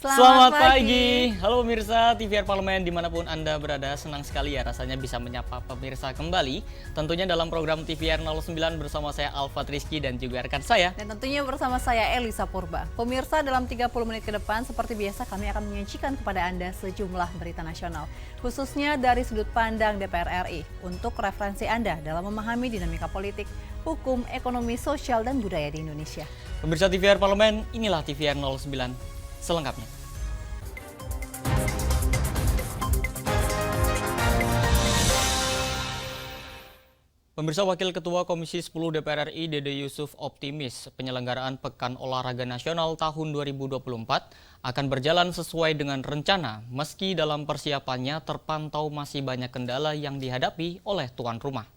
Selamat pagi. Halo pemirsa TVR Parlemen dimanapun Anda berada. Senang sekali ya rasanya bisa menyapa pemirsa kembali. Tentunya dalam program TVR 09 bersama saya Alfat Rizky dan juga rekan saya. Dan tentunya bersama saya Elisa Purba. Pemirsa, dalam 30 menit ke depan seperti biasa kami akan menyajikan kepada Anda sejumlah berita nasional. Khususnya dari sudut pandang DPR RI untuk referensi Anda dalam memahami dinamika politik, hukum, ekonomi, sosial, dan budaya di Indonesia. Pemirsa TVR Parlemen, inilah TVR 09 selengkapnya. Pemirsa, Wakil Ketua Komisi 10 DPR RI Dede Yusuf optimis penyelenggaraan Pekan Olahraga Nasional tahun 2024 akan berjalan sesuai dengan rencana meski dalam persiapannya terpantau masih banyak kendala yang dihadapi oleh tuan rumah.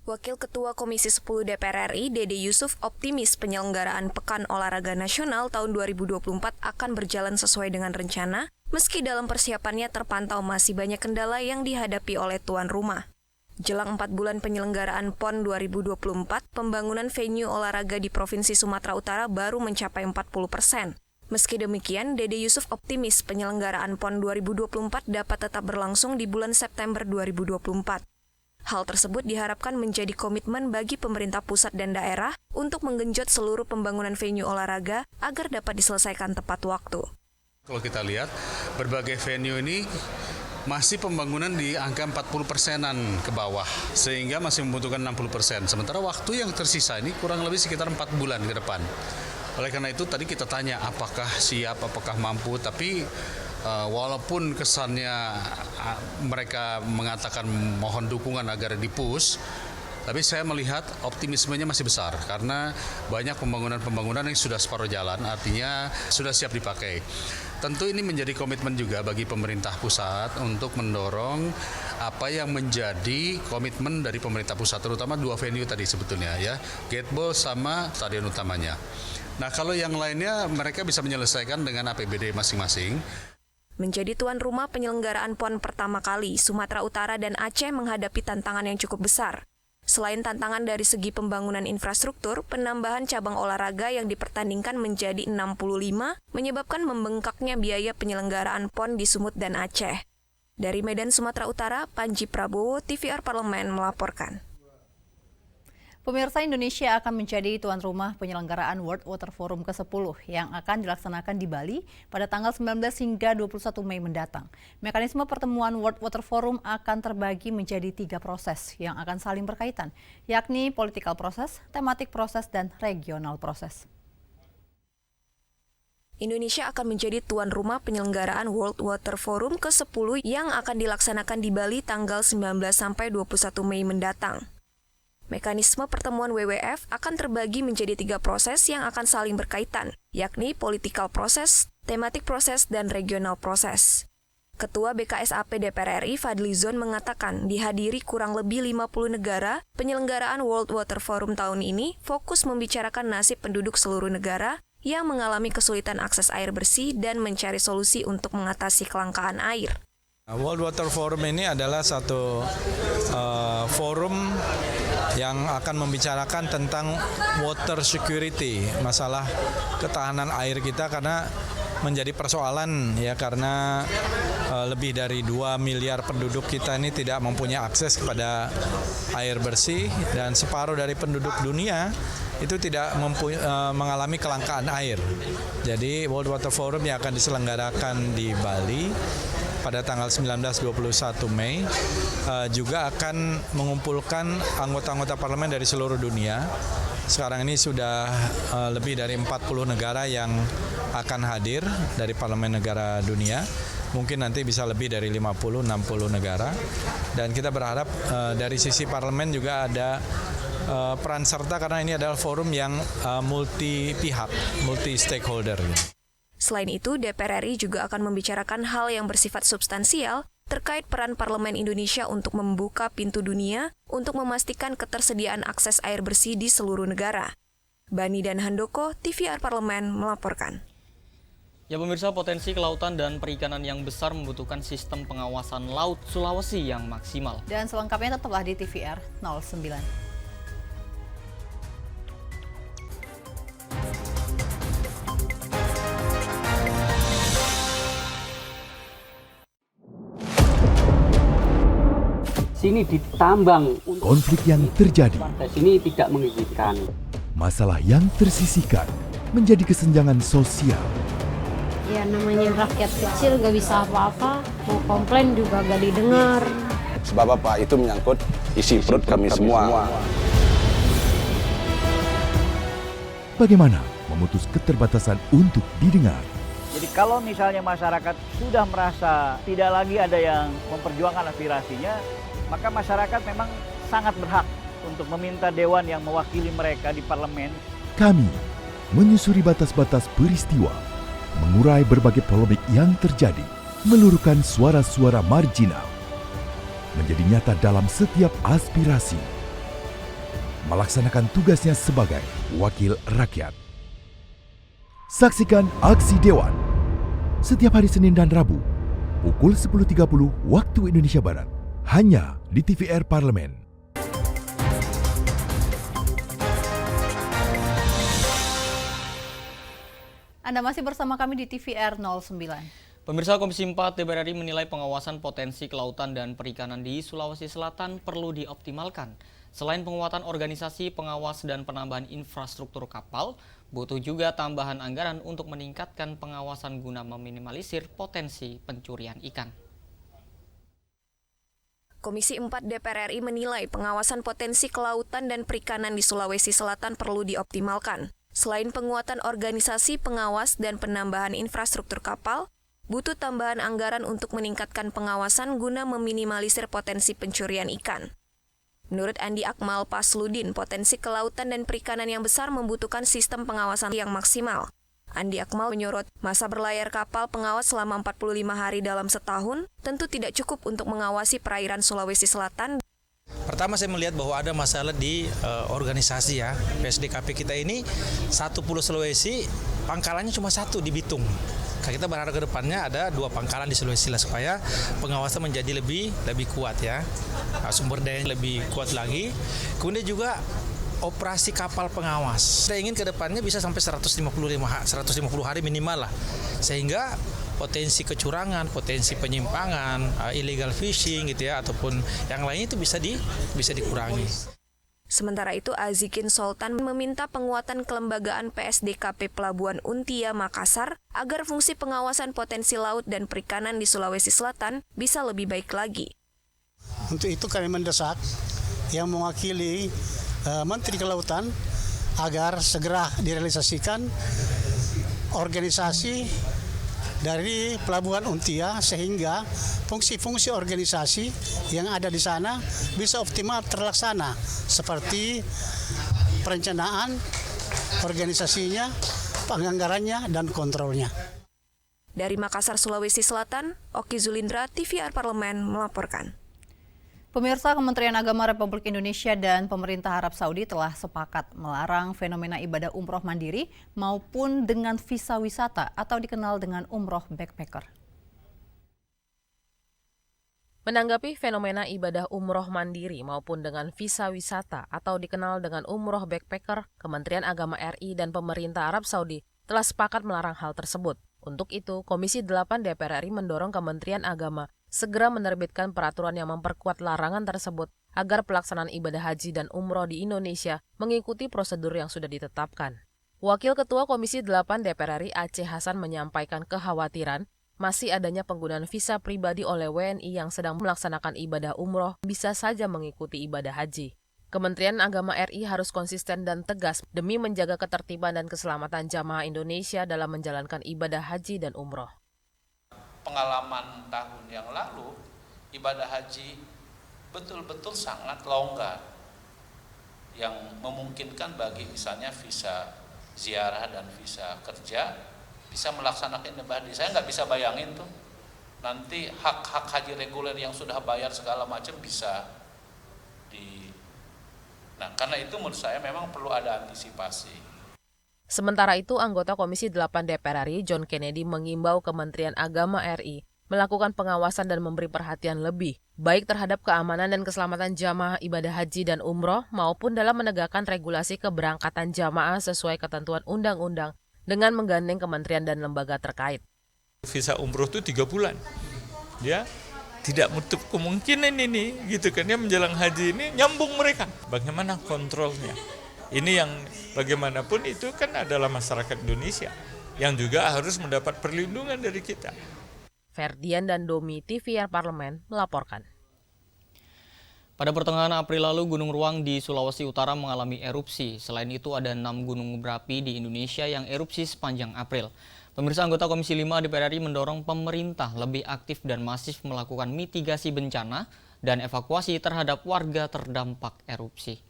Wakil Ketua Komisi 10 DPR RI Dede Yusuf optimis penyelenggaraan Pekan Olahraga Nasional tahun 2024 akan berjalan sesuai dengan rencana, meski dalam persiapannya terpantau masih banyak kendala yang dihadapi oleh tuan rumah. Jelang 4 bulan penyelenggaraan PON 2024, pembangunan venue olahraga di Provinsi Sumatera Utara baru mencapai 40%. Meski demikian, Dede Yusuf optimis penyelenggaraan PON 2024 dapat tetap berlangsung di bulan September 2024. Hal tersebut diharapkan menjadi komitmen bagi pemerintah pusat dan daerah untuk menggenjot seluruh pembangunan venue olahraga agar dapat diselesaikan tepat waktu. Kalau kita lihat, berbagai venue ini masih pembangunan di angka 40%-an ke bawah, sehingga masih membutuhkan 60%. Sementara waktu yang tersisa ini kurang lebih sekitar 4 bulan ke depan. Oleh karena itu tadi kita tanya apakah siap, apakah mampu, tapi walaupun kesannya mereka mengatakan mohon dukungan agar di-push, tapi saya melihat optimismenya masih besar karena banyak pembangunan yang sudah separuh jalan, artinya sudah siap dipakai. Tentu ini menjadi komitmen juga bagi pemerintah pusat untuk mendorong apa yang menjadi komitmen dari pemerintah pusat, terutama 2 venue tadi sebetulnya ya, Gateball sama stadion utamanya. Nah, kalau yang lainnya mereka bisa menyelesaikan dengan APBD masing-masing. Menjadi tuan rumah penyelenggaraan PON pertama kali, Sumatera Utara dan Aceh menghadapi tantangan yang cukup besar. Selain tantangan dari segi pembangunan infrastruktur, penambahan cabang olahraga yang dipertandingkan menjadi 65 menyebabkan membengkaknya biaya penyelenggaraan PON di Sumut dan Aceh. Dari Medan, Sumatera Utara, Panji Prabowo, TVR Parlemen melaporkan. Pemirsa, Indonesia akan menjadi tuan rumah penyelenggaraan World Water Forum ke-10 yang akan dilaksanakan di Bali pada tanggal 19 hingga 21 Mei mendatang. Mekanisme pertemuan World Water Forum akan terbagi menjadi 3 proses yang akan saling berkaitan, yakni political proses, thematic proses, dan regional proses. Indonesia akan menjadi tuan rumah penyelenggaraan World Water Forum ke-10 yang akan dilaksanakan di Bali tanggal 19 sampai 21 Mei mendatang. Mekanisme pertemuan WWF akan terbagi menjadi 3 proses yang akan saling berkaitan, yakni political proses, thematic proses, dan regional proses. Ketua BKSAP DPR RI Fadlizon mengatakan dihadiri kurang lebih 50 negara, penyelenggaraan World Water Forum tahun ini fokus membicarakan nasib penduduk seluruh negara yang mengalami kesulitan akses air bersih dan mencari solusi untuk mengatasi kelangkaan air. World Water Forum ini adalah satu forum yang akan membicarakan tentang water security, masalah ketahanan air kita karena menjadi persoalan ya karena lebih dari 2 miliar penduduk kita ini tidak mempunyai akses kepada air bersih dan separuh dari penduduk dunia itu tidak mengalami kelangkaan air. Jadi World Water Forum yang akan diselenggarakan di Bali pada tanggal 19-21 Mei juga akan mengumpulkan anggota-anggota parlemen dari seluruh dunia. Sekarang ini sudah lebih dari 40 negara yang akan hadir dari parlemen negara dunia. Mungkin nanti bisa lebih dari 50-60 negara. Dan kita berharap dari sisi parlemen juga ada peran serta karena ini adalah forum yang multi pihak, multi stakeholder. Selain itu, DPR RI juga akan membicarakan hal yang bersifat substansial terkait peran Parlemen Indonesia untuk membuka pintu dunia untuk memastikan ketersediaan akses air bersih di seluruh negara. Bani dan Handoko, TVR Parlemen melaporkan. Ya pemirsa, potensi kelautan dan perikanan yang besar membutuhkan sistem pengawasan laut Sulawesi yang maksimal. Dan selengkapnya tetaplah di TVR 09. sini ditambang. Konflik yang terjadi, Warga sini tidak mengizinkan. masalah yang tersisihkan menjadi kesenjangan sosial. Ya namanya rakyat kecil gak bisa apa-apa, mau komplain juga gak didengar. Sebab apa? Itu menyangkut isi perut kami semua. Bagaimana memutus keterbatasan untuk didengar? Jadi kalau misalnya masyarakat sudah merasa tidak lagi ada yang memperjuangkan aspirasinya, maka masyarakat memang sangat berhak untuk meminta dewan yang mewakili mereka di parlemen. Kami menyusuri batas-batas peristiwa, mengurai berbagai polemik yang terjadi, meluruhkan suara-suara marginal, menjadi nyata dalam setiap aspirasi, melaksanakan tugasnya sebagai wakil rakyat. Saksikan Aksi Dewan setiap hari Senin dan Rabu pukul 10.30 waktu Indonesia Barat hanya di TVR Parlemen. Anda masih bersama kami di TVR 09. Pemirsa, Komisi 4 DPR RI menilai pengawasan potensi kelautan dan perikanan di Sulawesi Selatan perlu dioptimalkan. Selain penguatan organisasi pengawas dan penambahan infrastruktur kapal, butuh juga tambahan anggaran untuk meningkatkan pengawasan guna meminimalisir potensi pencurian ikan. Komisi 4 DPR RI menilai pengawasan potensi kelautan dan perikanan di Sulawesi Selatan perlu dioptimalkan. Selain penguatan organisasi pengawas dan penambahan infrastruktur kapal, butuh tambahan anggaran untuk meningkatkan pengawasan guna meminimalisir potensi pencurian ikan. Menurut Andi Akmal Pasludin, potensi kelautan dan perikanan yang besar membutuhkan sistem pengawasan yang maksimal. Andi Akmal menyorot masa berlayar kapal pengawas selama 45 hari dalam setahun tentu tidak cukup untuk mengawasi perairan Sulawesi Selatan. Pertama saya melihat bahwa ada masalah di organisasi ya. PSDKP kita ini satu Pulau Sulawesi, pangkalannya cuma satu di Bitung. Kita berharap ke depannya ada 2 pangkalan di Sulawesi lah supaya pengawasan menjadi lebih kuat ya. Sumber daya lebih kuat lagi. Kemudian juga operasi kapal pengawas. Saya ingin ke depannya bisa sampai 150 hari minimal lah. Sehingga potensi kecurangan, potensi penyimpangan, illegal fishing gitu ya ataupun yang lain itu bisa dikurangi. Sementara itu, Azikin Sultan meminta penguatan kelembagaan PSDKP Pelabuhan Untia Makassar agar fungsi pengawasan potensi laut dan perikanan di Sulawesi Selatan bisa lebih baik lagi. Untuk itu kami mendesak yang mewakili Menteri Kelautan agar segera direalisasikan organisasi dari Pelabuhan Untia sehingga fungsi-fungsi organisasi yang ada di sana bisa optimal terlaksana seperti perencanaan, organisasinya, penganggarannya, dan kontrolnya. Dari Makassar, Sulawesi Selatan, Oki Zulindra, TVR Parlemen melaporkan. Pemirsa, Kementerian Agama Republik Indonesia dan pemerintah Arab Saudi telah sepakat melarang fenomena ibadah umroh mandiri maupun dengan visa wisata atau dikenal dengan umroh backpacker. Menanggapi fenomena ibadah umroh mandiri maupun dengan visa wisata atau dikenal dengan umroh backpacker, Kementerian Agama RI dan pemerintah Arab Saudi telah sepakat melarang hal tersebut. Untuk itu, Komisi 8 DPR RI mendorong Kementerian Agama segera menerbitkan peraturan yang memperkuat larangan tersebut agar pelaksanaan ibadah haji dan umroh di Indonesia mengikuti prosedur yang sudah ditetapkan. Wakil Ketua Komisi 8 DPR RI Aceh Hasan menyampaikan kekhawatiran masih adanya penggunaan visa pribadi oleh WNI yang sedang melaksanakan ibadah umroh bisa saja mengikuti ibadah haji. Kementerian Agama RI harus konsisten dan tegas demi menjaga ketertiban dan keselamatan jamaah Indonesia dalam menjalankan ibadah haji dan umroh. Pengalaman tahun yang lalu, ibadah haji betul-betul sangat longgar yang memungkinkan bagi misalnya visa ziarah dan visa kerja bisa melaksanakan ibadah haji. Saya nggak bisa bayangin tuh nanti hak-hak haji reguler yang sudah bayar segala macam bisa karena itu menurut saya memang perlu ada antisipasi. Sementara itu, anggota Komisi 8 DPR RI John Kennedy mengimbau Kementerian Agama RI melakukan pengawasan dan memberi perhatian lebih, baik terhadap keamanan dan keselamatan jamaah ibadah haji dan umroh maupun dalam menegakkan regulasi keberangkatan jamaah sesuai ketentuan undang-undang dengan menggandeng kementerian dan lembaga terkait. Visa umroh itu 3 bulan, ya. tidak menutup kemungkinan ini gitu kan ya, menjelang haji ini nyambung mereka. Bagaimana kontrolnya? Ini yang bagaimanapun itu kan adalah masyarakat Indonesia yang juga harus mendapat perlindungan dari kita. Ferdian dan Domi, TVR Parlemen melaporkan. Pada pertengahan April lalu, Gunung Ruang di Sulawesi Utara mengalami erupsi. Selain itu, ada 6 gunung berapi di Indonesia yang erupsi sepanjang April. Pemirsa, anggota Komisi 5 DPR RI mendorong pemerintah lebih aktif dan masif melakukan mitigasi bencana dan evakuasi terhadap warga terdampak erupsi.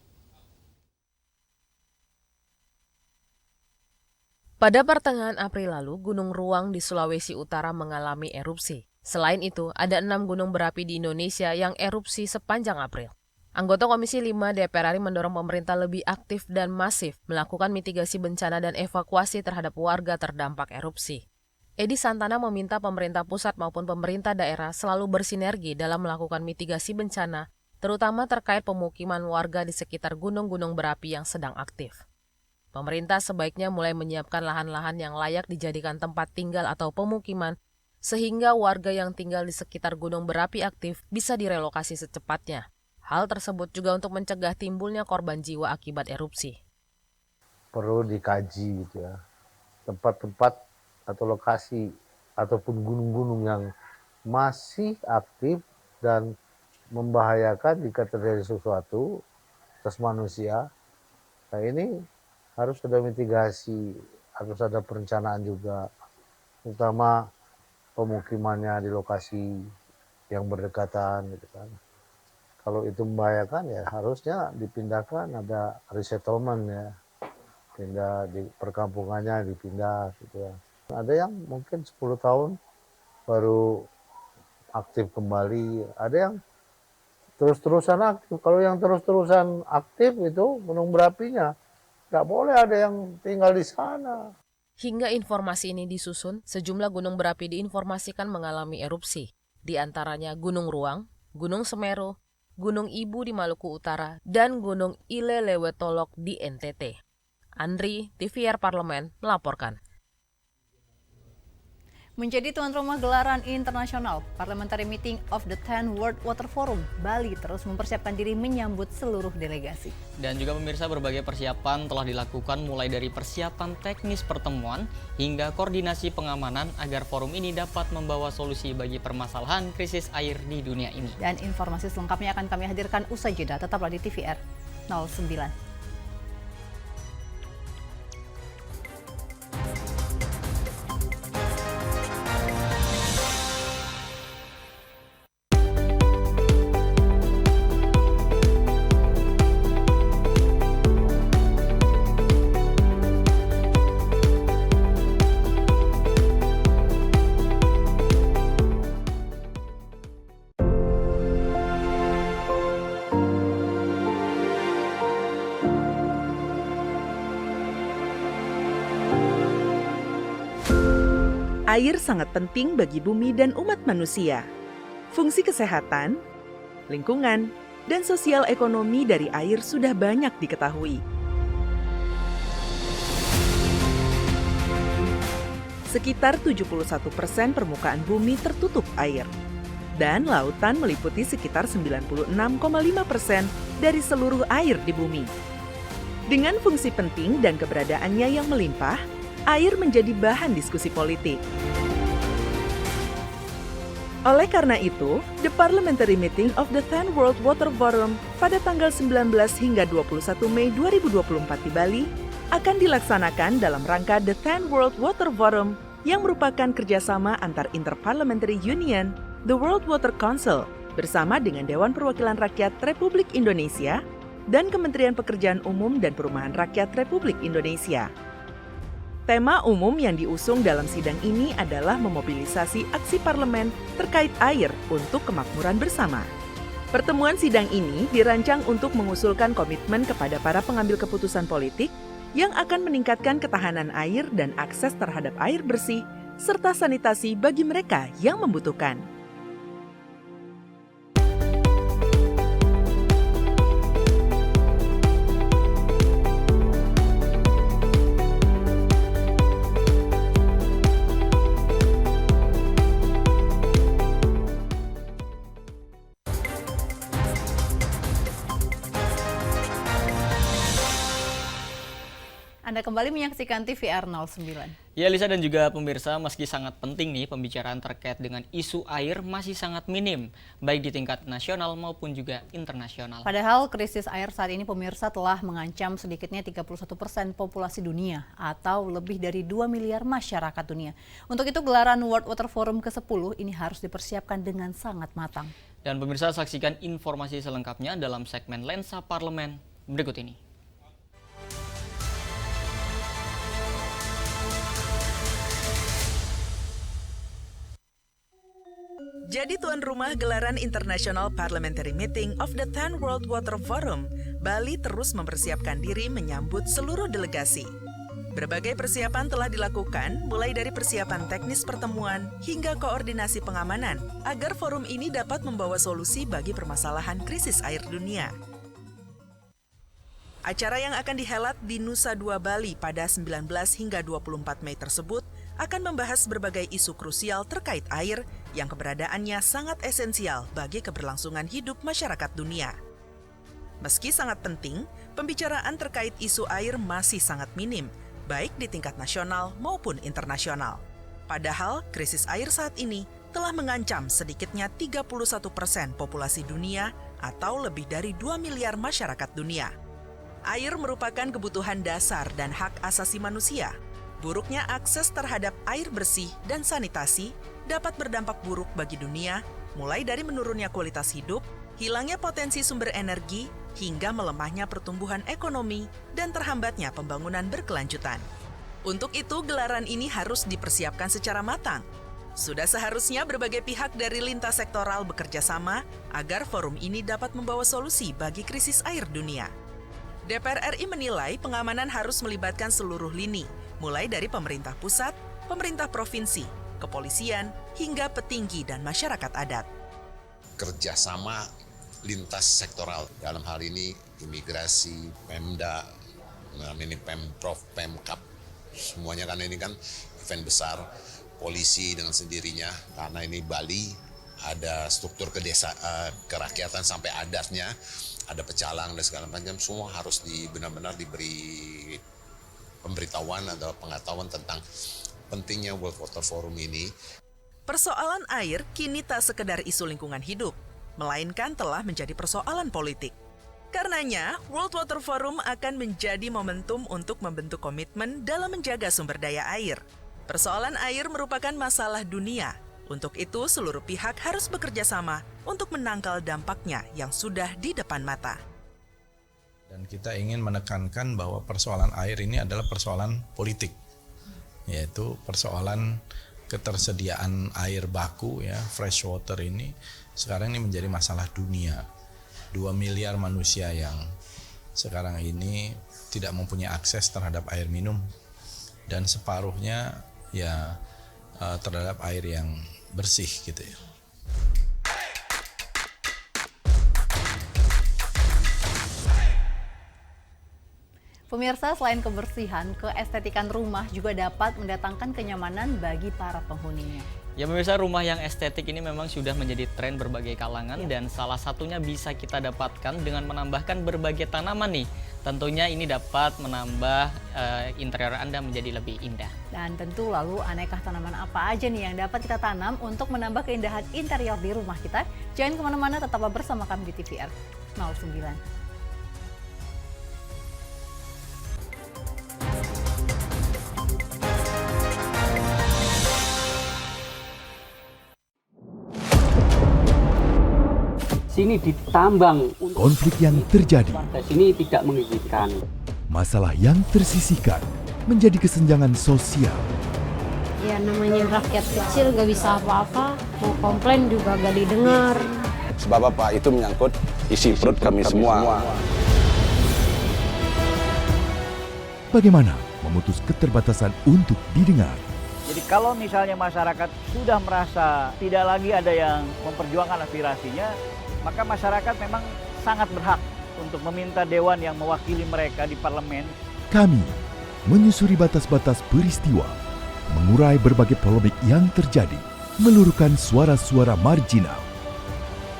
Pada pertengahan April lalu, Gunung Ruang di Sulawesi Utara mengalami erupsi. Selain itu, ada 6 gunung berapi di Indonesia yang erupsi sepanjang April. Anggota Komisi 5 DPR RI mendorong pemerintah lebih aktif dan masif melakukan mitigasi bencana dan evakuasi terhadap warga terdampak erupsi. Edi Santana meminta pemerintah pusat maupun pemerintah daerah selalu bersinergi dalam melakukan mitigasi bencana, terutama terkait pemukiman warga di sekitar gunung-gunung berapi yang sedang aktif. Pemerintah sebaiknya mulai menyiapkan lahan-lahan yang layak dijadikan tempat tinggal atau pemukiman, sehingga warga yang tinggal di sekitar gunung berapi aktif bisa direlokasi secepatnya. Hal tersebut juga untuk mencegah timbulnya korban jiwa akibat erupsi. Perlu dikaji gitu ya, tempat-tempat atau lokasi ataupun gunung-gunung yang masih aktif dan membahayakan jika terjadi sesuatu atas manusia. Nah ini harus ada mitigasi, harus ada perencanaan juga, terutama pemukimannya di lokasi yang berdekatan gitu kan. Kalau itu membahayakan ya harusnya dipindahkan, ada resettlement ya, pindah di perkampungannya, dipindah gitu ya. Ada yang mungkin 10 tahun baru aktif kembali, ada yang terus-terusan aktif. Kalau yang terus-terusan aktif itu gunung berapinya nggak boleh ada yang tinggal di sana. Hingga informasi ini disusun, sejumlah gunung berapi diinformasikan mengalami erupsi, di antaranya Gunung Ruang, Gunung Semeru, Gunung Ibu di Maluku Utara, dan Gunung Ile Lewetolok di NTT. Andri, TVR Parlemen, melaporkan. Menjadi tuan rumah gelaran internasional, Parliamentary Meeting of the 10 World Water Forum, Bali terus mempersiapkan diri menyambut seluruh delegasi. Dan juga pemirsa, berbagai persiapan telah dilakukan mulai dari persiapan teknis pertemuan hingga koordinasi pengamanan agar forum ini dapat membawa solusi bagi permasalahan krisis air di dunia ini. Dan informasi selengkapnya akan kami hadirkan usai jeda, tetaplah di TVR 09. Air sangat penting bagi bumi dan umat manusia. Fungsi kesehatan, lingkungan, dan sosial ekonomi dari air sudah banyak diketahui. Sekitar 71% permukaan bumi tertutup air. Dan lautan meliputi sekitar 96,5% dari seluruh air di bumi. Dengan fungsi penting dan keberadaannya yang melimpah, air menjadi bahan diskusi politik. Oleh karena itu, the Parliamentary Meeting of the 10 World Water Forum pada tanggal 19 hingga 21 Mei 2024 di Bali akan dilaksanakan dalam rangka the 10 World Water Forum yang merupakan kerjasama antar Interparliamentary Union, the World Water Council, bersama dengan Dewan Perwakilan Rakyat Republik Indonesia dan Kementerian Pekerjaan Umum dan Perumahan Rakyat Republik Indonesia. Tema umum yang diusung dalam sidang ini adalah memobilisasi aksi parlemen terkait air untuk kemakmuran bersama. Pertemuan sidang ini dirancang untuk mengusulkan komitmen kepada para pengambil keputusan politik yang akan meningkatkan ketahanan air dan akses terhadap air bersih, serta sanitasi bagi mereka yang membutuhkan. Anda kembali menyaksikan TVR 09. Ya Lisa dan juga pemirsa, meski sangat penting nih pembicaraan terkait dengan isu air masih sangat minim, baik di tingkat nasional maupun juga internasional. Padahal krisis air saat ini pemirsa telah mengancam sedikitnya 31% populasi dunia atau lebih dari 2 miliar masyarakat dunia. Untuk itu gelaran World Water Forum ke-10 ini harus dipersiapkan dengan sangat matang. Dan pemirsa, saksikan informasi selengkapnya dalam segmen Lensa Parlemen berikut ini. Jadi tuan rumah gelaran International Parliamentary Meeting of the 10 World Water Forum, Bali terus mempersiapkan diri menyambut seluruh delegasi. Berbagai persiapan telah dilakukan, mulai dari persiapan teknis pertemuan hingga koordinasi pengamanan, agar forum ini dapat membawa solusi bagi permasalahan krisis air dunia. Acara yang akan dihelat di Nusa Dua Bali pada 19 hingga 24 Mei tersebut akan membahas berbagai isu krusial terkait air yang keberadaannya sangat esensial bagi keberlangsungan hidup masyarakat dunia. Meski sangat penting, pembicaraan terkait isu air masih sangat minim, baik di tingkat nasional maupun internasional. Padahal, krisis air saat ini telah mengancam sedikitnya 31% populasi dunia atau lebih dari 2 miliar masyarakat dunia. Air merupakan kebutuhan dasar dan hak asasi manusia. Buruknya akses terhadap air bersih dan sanitasi dapat berdampak buruk bagi dunia, mulai dari menurunnya kualitas hidup, hilangnya potensi sumber energi, hingga melemahnya pertumbuhan ekonomi dan terhambatnya pembangunan berkelanjutan. Untuk itu, gelaran ini harus dipersiapkan secara matang. Sudah seharusnya berbagai pihak dari lintas sektoral bekerja sama agar forum ini dapat membawa solusi bagi krisis air dunia. DPR RI menilai pengamanan harus melibatkan seluruh lini, mulai dari pemerintah pusat, pemerintah provinsi, kepolisian, hingga petinggi dan masyarakat adat. Kerjasama lintas sektoral, dalam hal ini imigrasi, Pemda, ini Pemprov, Pemkap, semuanya kan ini kan event besar, polisi dengan sendirinya, karena ini Bali ada struktur kerakyatan sampai adatnya, ada pecalang dan segala macam, semua harus benar-benar diberi pemberitahuan atau pengetahuan tentang pentingnya World Water Forum ini. Persoalan air kini tak sekedar isu lingkungan hidup, melainkan telah menjadi persoalan politik. Karenanya, World Water Forum akan menjadi momentum untuk membentuk komitmen dalam menjaga sumber daya air. Persoalan air merupakan masalah dunia. Untuk itu, seluruh pihak harus bekerja sama untuk menangkal dampaknya yang sudah di depan mata. Dan kita ingin menekankan bahwa persoalan air ini adalah persoalan politik, yaitu persoalan ketersediaan air baku, ya, fresh water ini sekarang ini menjadi masalah dunia. 2 miliar manusia yang sekarang ini tidak mempunyai akses terhadap air minum, dan separuhnya ya terhadap air yang bersih gitu ya. Pemirsa, selain kebersihan, keestetikan rumah juga dapat mendatangkan kenyamanan bagi para penghuninya. Ya pemirsa, rumah yang estetik ini memang sudah menjadi tren berbagai kalangan dan salah satunya bisa kita dapatkan dengan menambahkan berbagai tanaman nih. Tentunya ini dapat menambah interior Anda menjadi lebih indah. Dan tentu lalu aneka tanaman apa aja nih yang dapat kita tanam untuk menambah keindahan interior di rumah kita? Jangan kemana-mana, tetaplah bersama kami di TVR 09. Sini ditambang. Konflik yang terjadi, Sini tidak mengizinkan. masalah yang tersisihkan menjadi kesenjangan sosial. Ya namanya rakyat kecil gak bisa apa-apa, mau komplain juga gak didengar. Sebab apa? Itu menyangkut isi perut kami semua. Bagaimana memutus keterbatasan untuk didengar? Jadi kalau misalnya masyarakat sudah merasa tidak lagi ada yang memperjuangkan aspirasinya, maka masyarakat memang sangat berhak untuk meminta dewan yang mewakili mereka di parlemen. Kami menyusuri batas-batas peristiwa, mengurai berbagai polemik yang terjadi, meluruhkan suara-suara marginal,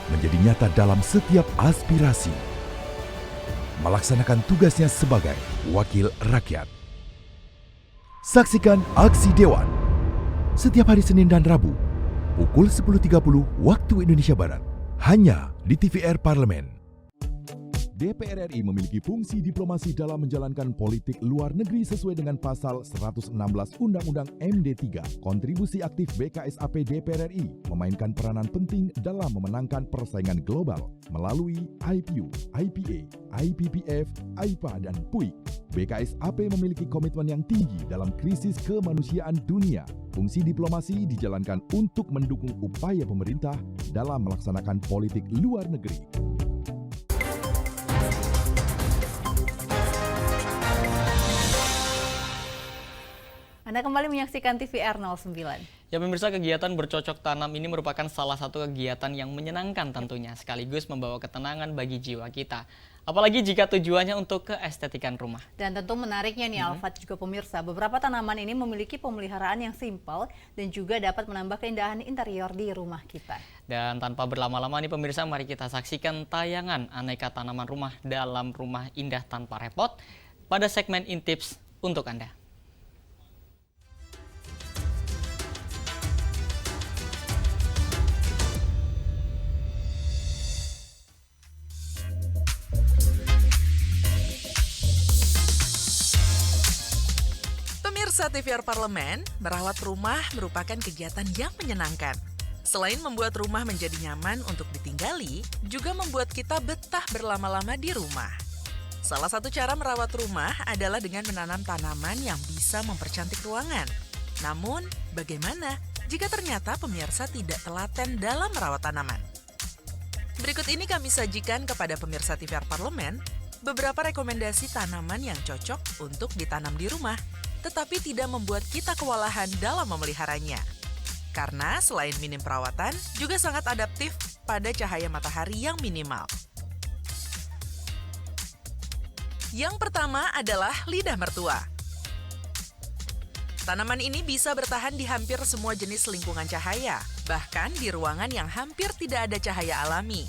menjadi nyata dalam setiap aspirasi, melaksanakan tugasnya sebagai wakil rakyat. Saksikan Aksi Dewan setiap hari Senin dan Rabu pukul 10.30 waktu Indonesia Barat hanya di TVR Parlemen. DPR RI memiliki fungsi diplomasi dalam menjalankan politik luar negeri sesuai dengan pasal 116 Undang-Undang MD3. Kontribusi aktif BKSAP DPR RI memainkan peranan penting dalam memenangkan persaingan global melalui IPU, IPA, IPPF, AIPA, dan PUIK. BKSAP memiliki komitmen yang tinggi dalam krisis kemanusiaan dunia. Fungsi diplomasi dijalankan untuk mendukung upaya pemerintah dalam melaksanakan politik luar negeri. Anda kembali menyaksikan TVR 09. Ya pemirsa, kegiatan bercocok tanam ini merupakan salah satu kegiatan yang menyenangkan tentunya, sekaligus membawa ketenangan bagi jiwa kita. Apalagi jika tujuannya untuk keestetikan rumah. Dan tentu menariknya nih Alfat juga pemirsa, beberapa tanaman ini memiliki pemeliharaan yang simpel dan juga dapat menambah keindahan interior di rumah kita. Dan tanpa berlama-lama nih pemirsa, mari kita saksikan tayangan aneka tanaman rumah dalam rumah indah tanpa repot pada segmen Intips untuk Anda. Pemirsa TVR Parlemen, merawat rumah merupakan kegiatan yang menyenangkan. Selain membuat rumah menjadi nyaman untuk ditinggali, juga membuat kita betah berlama-lama di rumah. Salah satu cara merawat rumah adalah dengan menanam tanaman yang bisa mempercantik ruangan. Namun, bagaimana jika ternyata pemirsa tidak telaten dalam merawat tanaman? Berikut ini kami sajikan kepada pemirsa TVR Parlemen beberapa rekomendasi tanaman yang cocok untuk ditanam di rumah, tetapi tidak membuat kita kewalahan dalam memeliharanya. Karena selain minim perawatan, juga sangat adaptif pada cahaya matahari yang minimal. Yang pertama adalah lidah mertua. Tanaman ini bisa bertahan di hampir semua jenis lingkungan cahaya, bahkan di ruangan yang hampir tidak ada cahaya alami.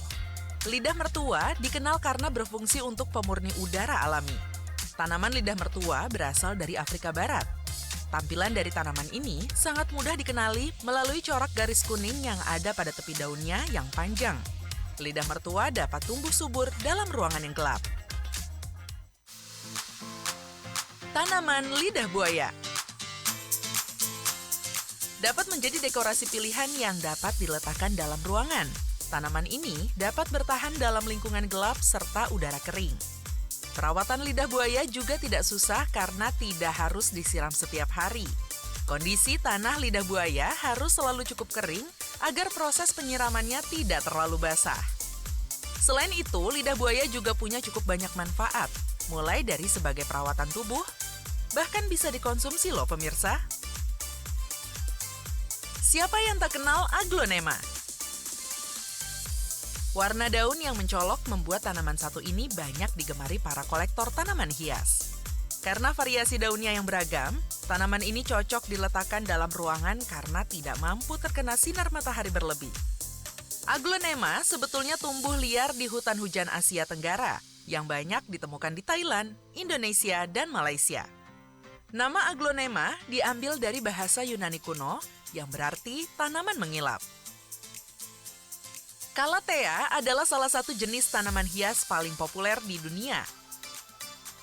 Lidah mertua dikenal karena berfungsi untuk pemurni udara alami. Tanaman lidah mertua berasal dari Afrika Barat. Tampilan dari tanaman ini sangat mudah dikenali melalui corak garis kuning yang ada pada tepi daunnya yang panjang. Lidah mertua dapat tumbuh subur dalam ruangan yang gelap. Tanaman lidah buaya dapat menjadi dekorasi pilihan yang dapat diletakkan dalam ruangan. Tanaman ini dapat bertahan dalam lingkungan gelap serta udara kering. Perawatan lidah buaya juga tidak susah karena tidak harus disiram setiap hari. Kondisi tanah lidah buaya harus selalu cukup kering agar proses penyiramannya tidak terlalu basah. Selain itu, lidah buaya juga punya cukup banyak manfaat, mulai dari sebagai perawatan tubuh, bahkan bisa dikonsumsi loh pemirsa. Siapa yang tak kenal aglonema? Warna daun yang mencolok membuat tanaman satu ini banyak digemari para kolektor tanaman hias. Karena variasi daunnya yang beragam, tanaman ini cocok diletakkan dalam ruangan karena tidak mampu terkena sinar matahari berlebih. Aglonema sebetulnya tumbuh liar di hutan hujan Asia Tenggara yang banyak ditemukan di Thailand, Indonesia, dan Malaysia. Nama aglonema diambil dari bahasa Yunani kuno yang berarti tanaman mengilap. Calathea adalah salah satu jenis tanaman hias paling populer di dunia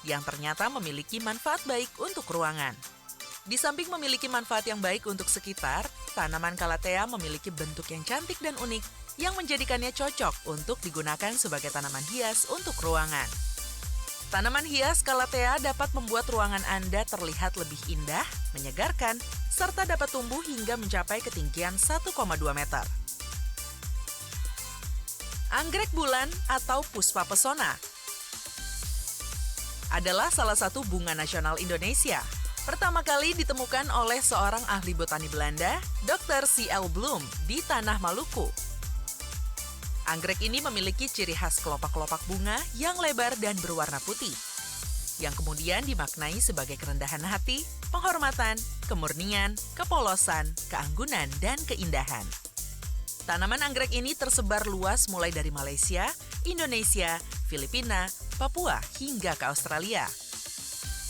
yang ternyata memiliki manfaat baik untuk ruangan. Di samping memiliki manfaat yang baik untuk sekitar, tanaman Calathea memiliki bentuk yang cantik dan unik yang menjadikannya cocok untuk digunakan sebagai tanaman hias untuk ruangan. Tanaman hias Calathea dapat membuat ruangan Anda terlihat lebih indah, menyegarkan, serta dapat tumbuh hingga mencapai ketinggian 1,2 meter. Anggrek bulan atau Puspa Pesona adalah salah satu bunga nasional Indonesia. Pertama kali ditemukan oleh seorang ahli botani Belanda, Dr. C.L. Bloom, di Tanah Maluku. Anggrek ini memiliki ciri khas kelopak-kelopak bunga yang lebar dan berwarna putih, yang kemudian dimaknai sebagai kerendahan hati, penghormatan, kemurnian, kepolosan, keanggunan, dan keindahan. Tanaman anggrek ini tersebar luas mulai dari Malaysia, Indonesia, Filipina, Papua, hingga ke Australia.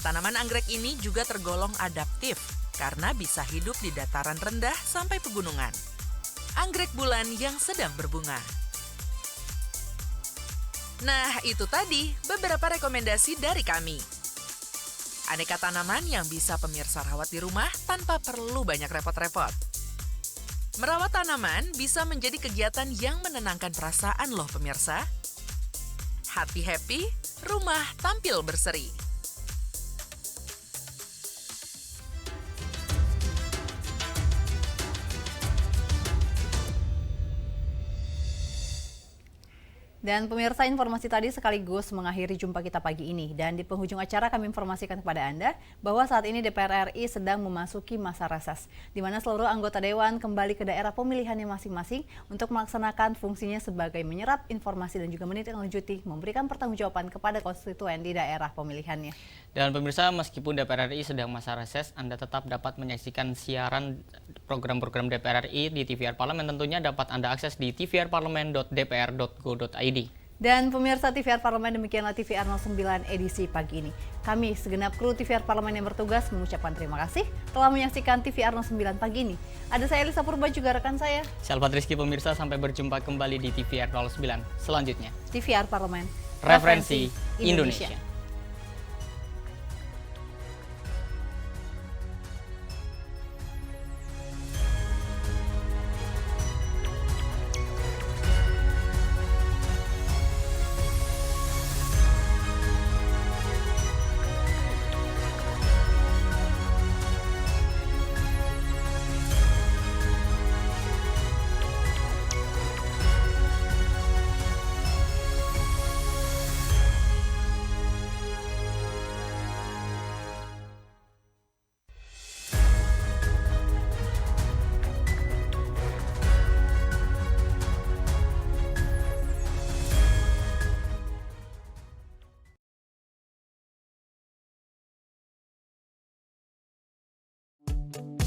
Tanaman anggrek ini juga tergolong adaptif karena bisa hidup di dataran rendah sampai pegunungan. Anggrek bulan yang sedang berbunga. Nah, itu tadi beberapa rekomendasi dari kami. Aneka tanaman yang bisa pemirsa rawat di rumah tanpa perlu banyak repot-repot. Merawat tanaman bisa menjadi kegiatan yang menenangkan perasaan loh pemirsa. Happy-happy, rumah tampil berseri. Dan pemirsa, informasi tadi sekaligus mengakhiri jumpa kita pagi ini. Dan di penghujung acara kami informasikan kepada Anda bahwa saat ini DPR RI sedang memasuki masa reses, di mana seluruh anggota Dewan kembali ke daerah pemilihannya masing-masing untuk melaksanakan fungsinya sebagai menyerap informasi dan juga menindaklanjuti memberikan pertanggungjawaban kepada konstituen di daerah pemilihannya. Dan pemirsa, meskipun DPR RI sedang masa reses, Anda tetap dapat menyaksikan siaran program-program DPR RI di TVR Parlemen. Tentunya dapat Anda akses di tvrparlemen.dpr.go.id. Dan pemirsa TVR Parlemen, demikianlah TVR 09 edisi pagi ini. Kami segenap kru TVR Parlemen yang bertugas mengucapkan terima kasih telah menyaksikan TVR 09 pagi ini. Ada saya Elisa Purba, juga rekan saya Syalfat Rizky. Pemirsa, sampai berjumpa kembali di TVR 09 selanjutnya. TVR Parlemen, Referensi Indonesia.